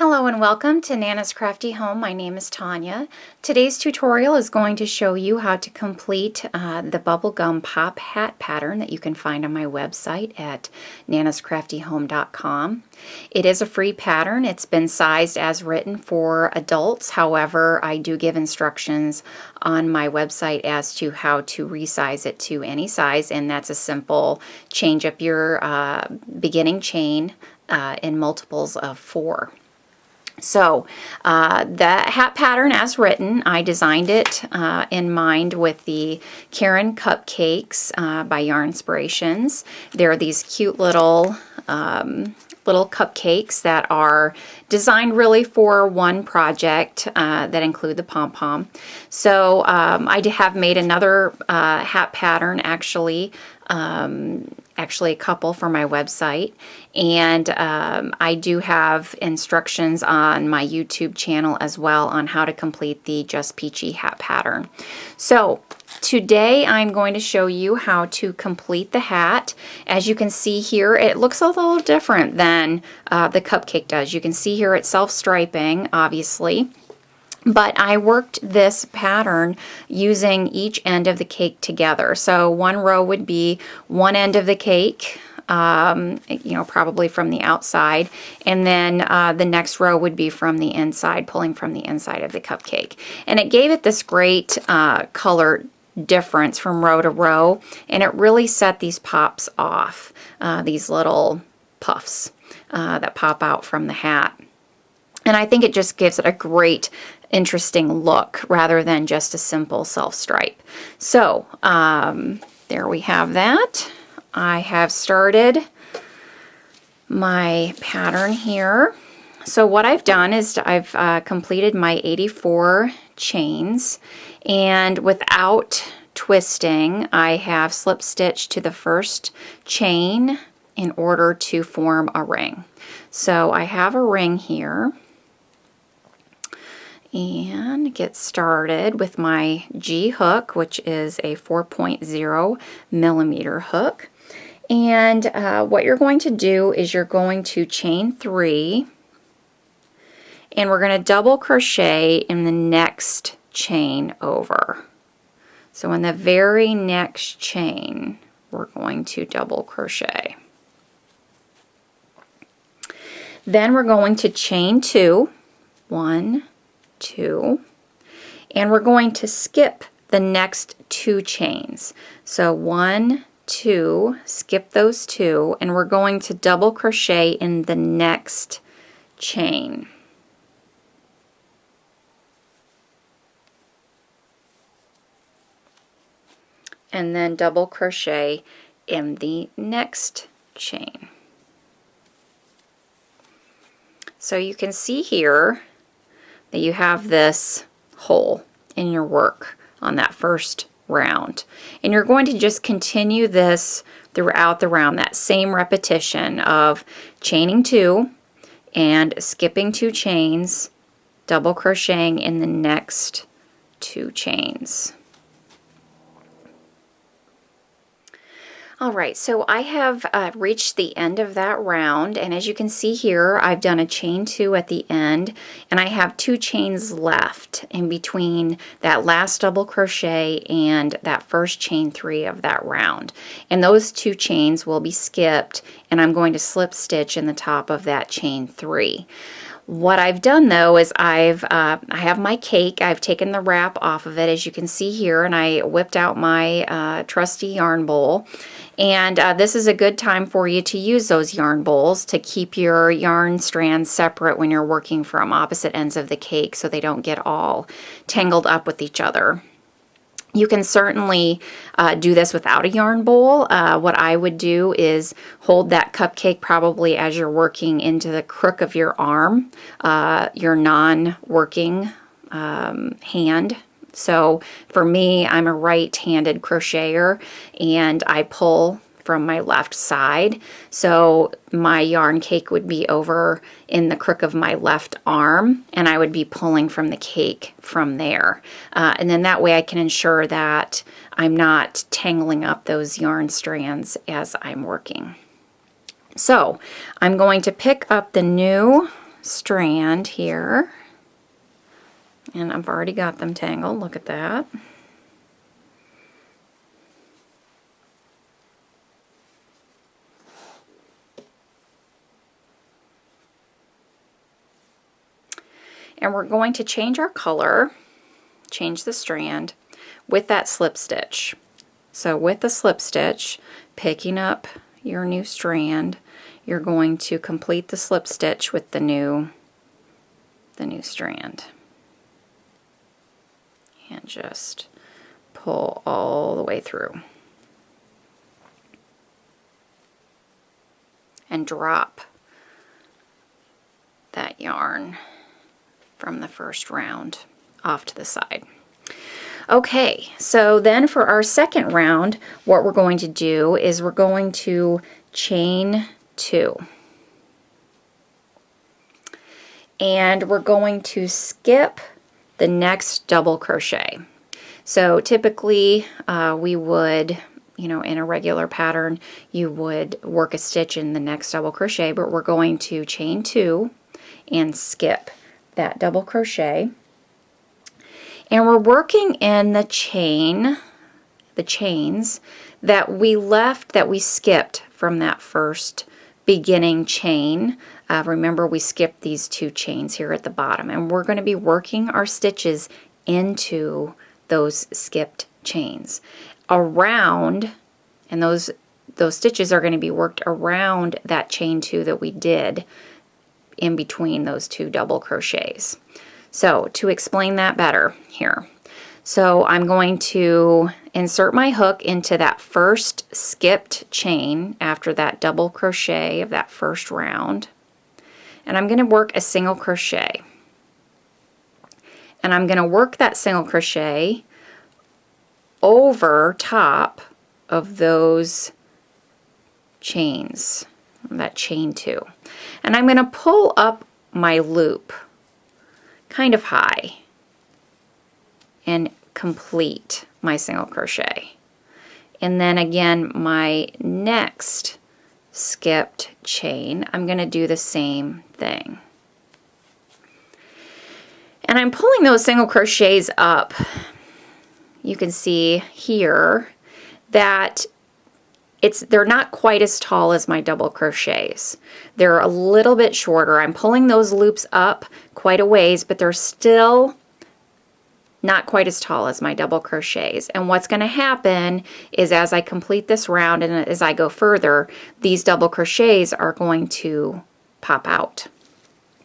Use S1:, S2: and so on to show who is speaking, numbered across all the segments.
S1: Hello and welcome to Nana's Crafty Home. My name is Tanya. Today's tutorial is going to show you how to complete the bubblegum pop hat pattern that you can find on my website at nanascraftyhome.com. It is a free pattern. It's been sized as written for adults. However, I do give instructions on my website as to how to resize it to any size, and that's a simple change up your beginning chain in multiples of 4. So the hat pattern as written, I designed it in mind with the Karen Cupcakes by Yarnspirations. They're these cute little cupcakes that are designed really for one project that include the pom-pom. So I have made another hat pattern actually a couple for my website, and I do have instructions on my YouTube channel as well on how to complete the Just Peachy hat pattern. So today I'm going to show you how to complete the hat. As you can see here, it looks a little different than the cupcake does. You can see here it's self-striping, obviously. But I worked this pattern using each end of the cake together. So one row would be one end of the cake, probably from the outside, and then the next row would be from the inside, pulling from the inside of the cupcake. And it gave it this great color difference from row to row, and it really set these pops off, these little puffs that pop out from the hat. And I think it just gives it a great, interesting look rather than just a simple self-stripe. So there we have that. I have started my pattern here. So what I've done is I've completed my 84 chains, and without twisting, I have slip stitched to the first chain in order to form a ring. So I have a ring here. And get started with my G hook, which is a 4.0 millimeter hook. And what you're going to do is you're going to chain 3, and we're going to double crochet in the next chain over. So in the very next chain, we're going to double crochet. Then we're going to chain 2, 1, 2, and we're going to skip the next 2 chains. So 1, 2, skip those 2, and we're going to double crochet in the next chain. And then double crochet in the next chain. So you can see here that you have this hole in your work on that first round. And you're going to just continue this throughout the round, that same repetition of chaining 2 and skipping 2 chains, double crocheting in the next 2 chains. Alright, so I have reached the end of that round, and as you can see here, I've done a chain 2 at the end, and I have 2 chains left in between that last double crochet and that first chain 3 of that round. And those 2 chains will be skipped, and I'm going to slip stitch in the top of that chain 3. What I've done though is I have my cake. I've taken the wrap off of it, as you can see here, and I whipped out my trusty yarn bowl. And this is a good time for you to use those yarn bowls to keep your yarn strands separate when you're working from opposite ends of the cake so they don't get all tangled up with each other. You can certainly do this without a yarn bowl. What I would do is hold that cupcake probably as you're working into the crook of your arm, your non-working hand. So for me, I'm a right-handed crocheter, and I pull from my left side. So my yarn cake would be over in the crook of my left arm, and I would be pulling from the cake from there. And then that way I can ensure that I'm not tangling up those yarn strands as I'm working. So I'm going to pick up the new strand here. And I've already got them tangled. Look at that. And we're going to change our color, change the strand with that slip stitch. So with the slip stitch, picking up your new strand, you're going to complete the slip stitch with the new strand. And just pull all the way through. And drop that yarn from the first round off to the side. Okay, so then for our second round, what we're going to do is we're going to chain 2. And we're going to skip the next double crochet. So typically we would, you know, in a regular pattern, you would work a stitch in the next double crochet, but we're going to chain 2 and skip that double crochet. And we're working in the chains that we left, that we skipped from that first beginning chain. Remember, we skipped these 2 chains here at the bottom, and we're going to be working our stitches into those skipped chains around, and those stitches are going to be worked around that chain 2 that we did in between those 2 double crochets. So to explain that better here, so I'm going to insert my hook into that first skipped chain after that double crochet of that first round, and I'm going to work a single crochet, and I'm going to work that single crochet over top of those chains, that chain 2, and I'm going to pull up my loop kind of high and complete my single crochet. And then again, my next skipped chain, I'm going to do the same thing. And I'm pulling those single crochets up. You can see here that they're not quite as tall as my double crochets. They're a little bit shorter. I'm pulling those loops up quite a ways, but they're still not quite as tall as my double crochets. And what's going to happen is, as I complete this round and as I go further, these double crochets are going to pop out.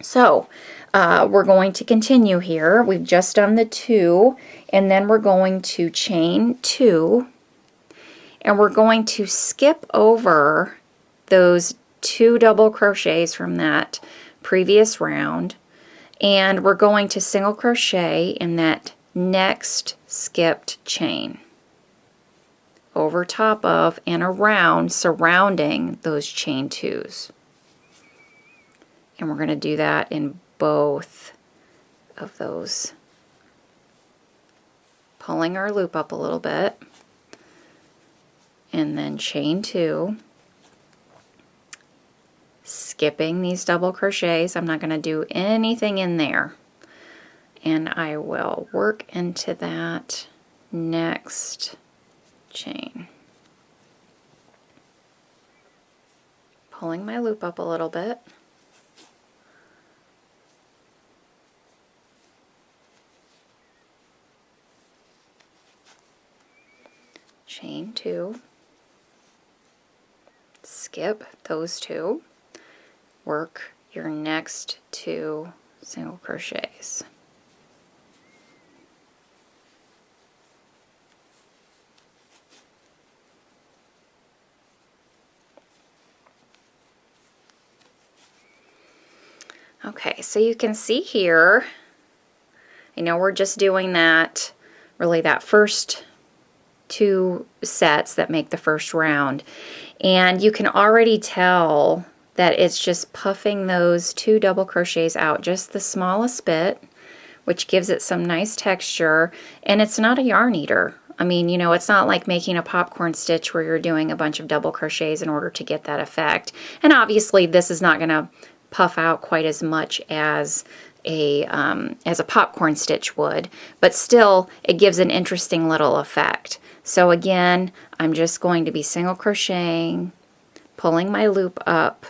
S1: So we're going to continue here. We've just done the 2, and then we're going to chain 2, and we're going to skip over those 2 double crochets from that previous round, and we're going to single crochet in that next skipped chain over top of and around, surrounding those chain 2s. And we're going to do that in both of those, pulling our loop up a little bit, and then chain 2, skipping these double crochets. I'm not going to do anything in there, and I will work into that next chain, pulling my loop up a little bit, chain 2, skip those 2, work your next 2 single crochets. Okay, so you can see here, I know we're just doing that, really that first 2 sets that make the first round, and you can already tell that it's just puffing those 2 double crochets out just the smallest bit, which gives it some nice texture, and it's not a yarn eater. I mean, you know, it's not like making a popcorn stitch where you're doing a bunch of double crochets in order to get that effect. And obviously this is not going to puff out quite as much as a popcorn stitch would, but still it gives an interesting little effect. So again, I'm just going to be single crocheting, pulling my loop up,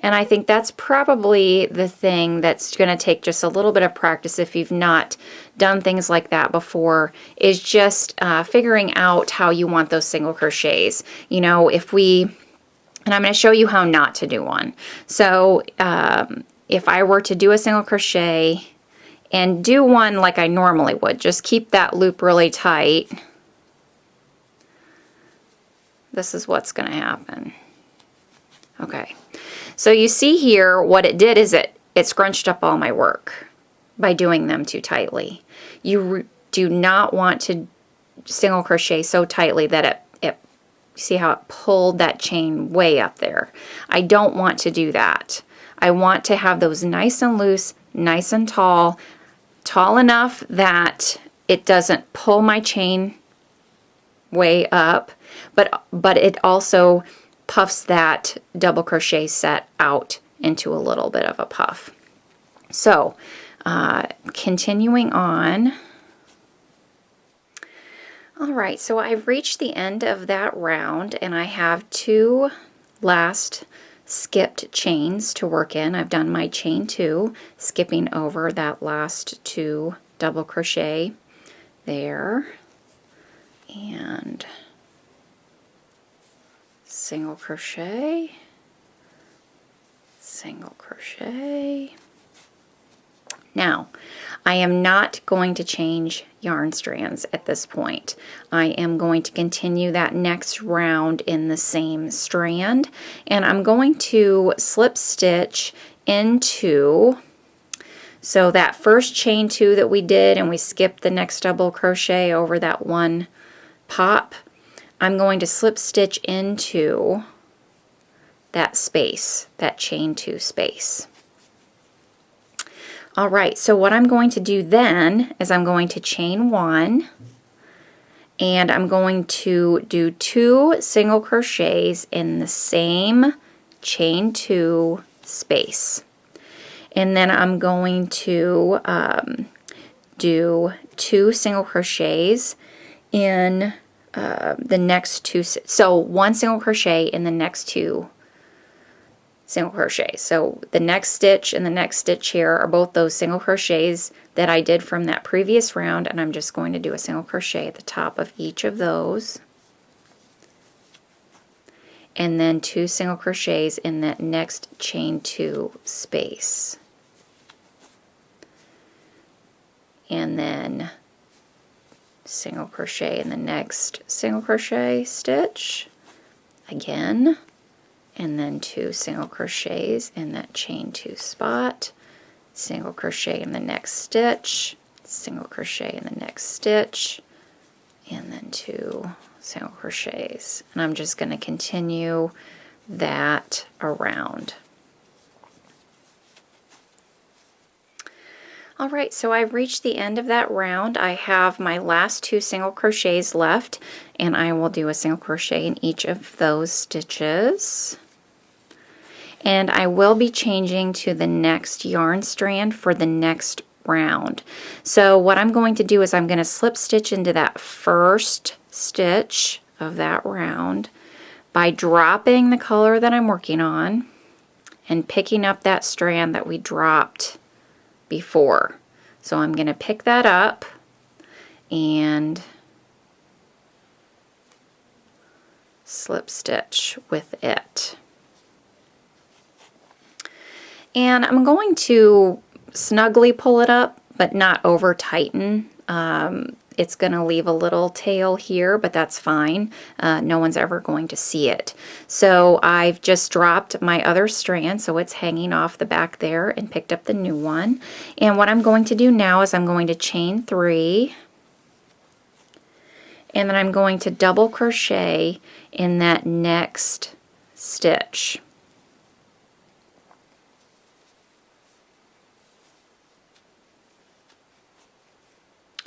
S1: and I think that's probably the thing that's going to take just a little bit of practice if you've not done things like that before, is just figuring out how you want those single crochets. You know, and I'm going to show you how not to do one. So if I were to do a single crochet and do one like I normally would, just keep that loop really tight, this is what's going to happen. Okay. So you see here what it did is it scrunched up all my work by doing them too tightly. You do not want to single crochet so tightly that it see how it pulled that chain way up there. I don't want to do that. I want to have those nice and loose, nice and tall enough that it doesn't pull my chain way up, but it also puffs that double crochet set out into a little bit of a puff. So continuing on. All right, so I've reached the end of that round and I have 2 last skipped chains to work in. I've done my chain 2, skipping over that last 2 double crochet there, and single crochet, single crochet. Now, I am not going to change yarn strands at this point. I am going to continue that next round in the same strand, and I'm going to slip stitch into, so that first chain 2 that we did and we skipped the next double crochet over that one pop, I'm going to slip stitch into that space, that chain 2 space. All right, so what I'm going to do then is I'm going to chain 1 and I'm going to do 2 single crochets in the same chain 2 space. And then I'm going to do 2 single crochets in the next 2, so 1 single crochet in the next 2 single crochet. So the next stitch and the next stitch here are both those single crochets that I did from that previous round, and I'm just going to do a single crochet at the top of each of those, and then 2 single crochets in that next chain 2 space, and then single crochet in the next single crochet stitch again, and then 2 single crochets in that chain 2 spot, single crochet in the next stitch, single crochet in the next stitch, and then 2 single crochets. And I'm just going to continue that around. Alright, so I've reached the end of that round. I have my last 2 single crochets left, and I will do a single crochet in each of those stitches. And I will be changing to the next yarn strand for the next round. So what I'm going to do is I'm going to slip stitch into that first stitch of that round by dropping the color that I'm working on and picking up that strand that we dropped before. So I'm going to pick that up and slip stitch with it. And I'm going to snugly pull it up, but not over tighten. It's going to leave a little tail here, but that's fine. No one's ever going to see it. So I've just dropped my other strand, so it's hanging off the back there, and picked up the new one. And what I'm going to do now is I'm going to chain 3, and then I'm going to double crochet in that next stitch.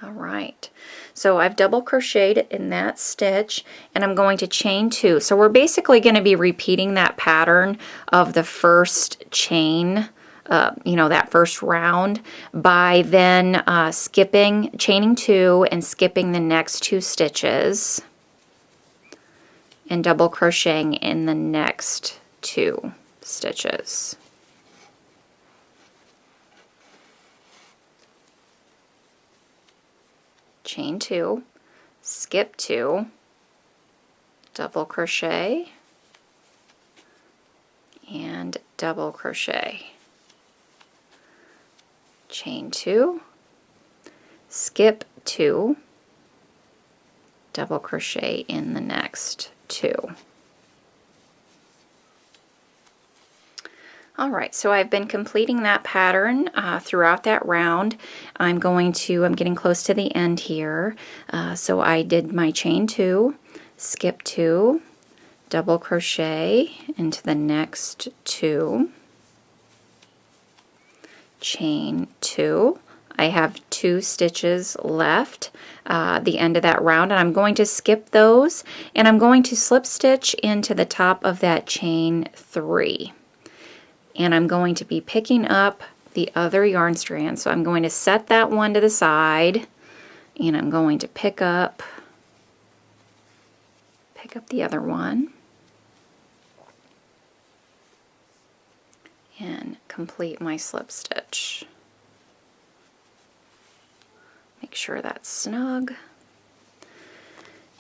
S1: All right, so I've double crocheted in that stitch, and I'm going to chain 2. So we're basically going to be repeating that pattern of the first chain, you know, that first round, by then chaining 2 and skipping the next 2 stitches and double crocheting in the next 2 stitches. Chain 2, skip 2, double crochet, and double crochet. Chain 2, skip 2, double crochet in the next 2. Alright, so I've been completing that pattern throughout that round. I'm getting close to the end here. So I did my chain 2, skip 2, double crochet into the next 2, chain 2. I have 2 stitches left the end of that round, and I'm going to skip those, and I'm going to slip stitch into the top of that chain 3. And I'm going to be picking up the other yarn strand. So I'm going to set that one to the side, and I'm going to pick up the other one and complete my slip stitch. Make sure that's snug.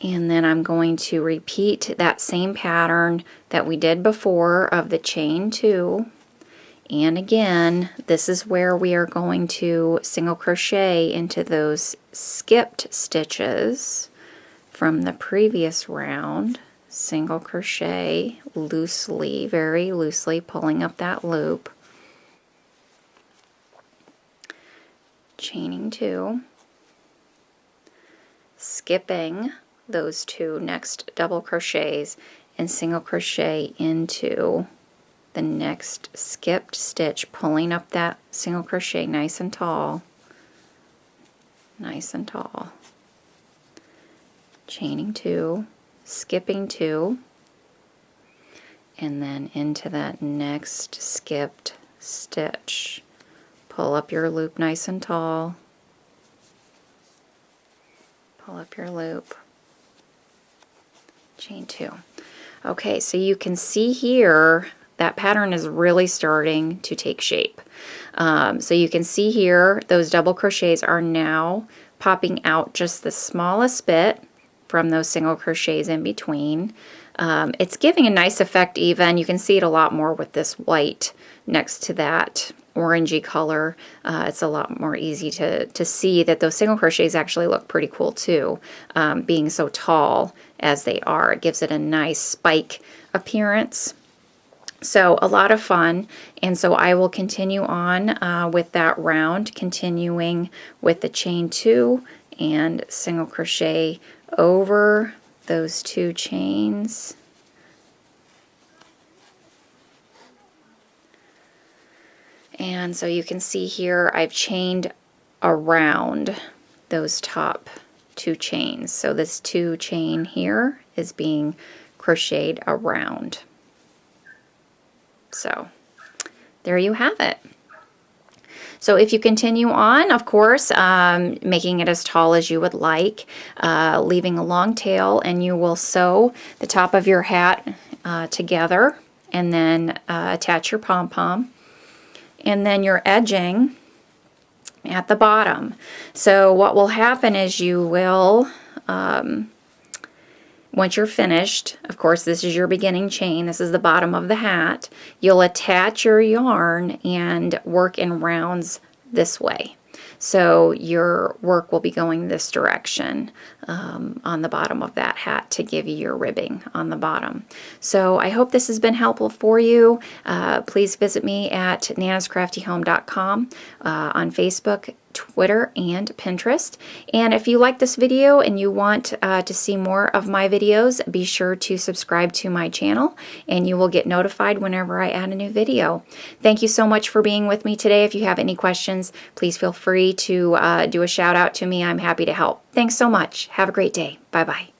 S1: And then I'm going to repeat that same pattern that we did before of the chain 2. And again, this is where we are going to single crochet into those skipped stitches from the previous round. Single crochet loosely, very loosely, pulling up that loop. Chaining 2. Skipping those 2 next double crochets and single crochet into the next skipped stitch, pulling up that single crochet nice and tall, chaining 2, skipping 2, and then into that next skipped stitch. Pull up your loop nice and tall, pull up your loop, chain 2. Okay, so you can see here that pattern is really starting to take shape. So you can see here those double crochets are now popping out just the smallest bit from those single crochets in between. It's giving a nice effect even. You can see it a lot more with this white next to that orangey color. It's a lot more easy to see that those single crochets actually look pretty cool too, being so tall as they are. It gives it a nice spike appearance. So a lot of fun, and so I will continue on with that round, continuing with the chain 2 and single crochet over those 2 chains. And so you can see here I've chained around those top 2 chains. So this 2 chain here is being crocheted around. So there you have it. So if you continue on, of course, making it as tall as you would like, leaving a long tail, and you will sew the top of your hat together and then attach your pom-pom, and then your edging at the bottom. So what will happen is you will, once you're finished, of course this is your beginning chain, this is the bottom of the hat, you'll attach your yarn and work in rounds this way. So your work will be going this direction on the bottom of that hat to give you your ribbing on the bottom. So I hope this has been helpful for you. Please visit me at nanascraftyhome.com on Facebook, Twitter and Pinterest. And if you like this video and you want to see more of my videos, be sure to subscribe to my channel and you will get notified whenever I add a new video. Thank you so much for being with me today. If you have any questions, please feel free to do a shout out to me. I'm happy to help. Thanks so much. Have a great day. Bye-bye.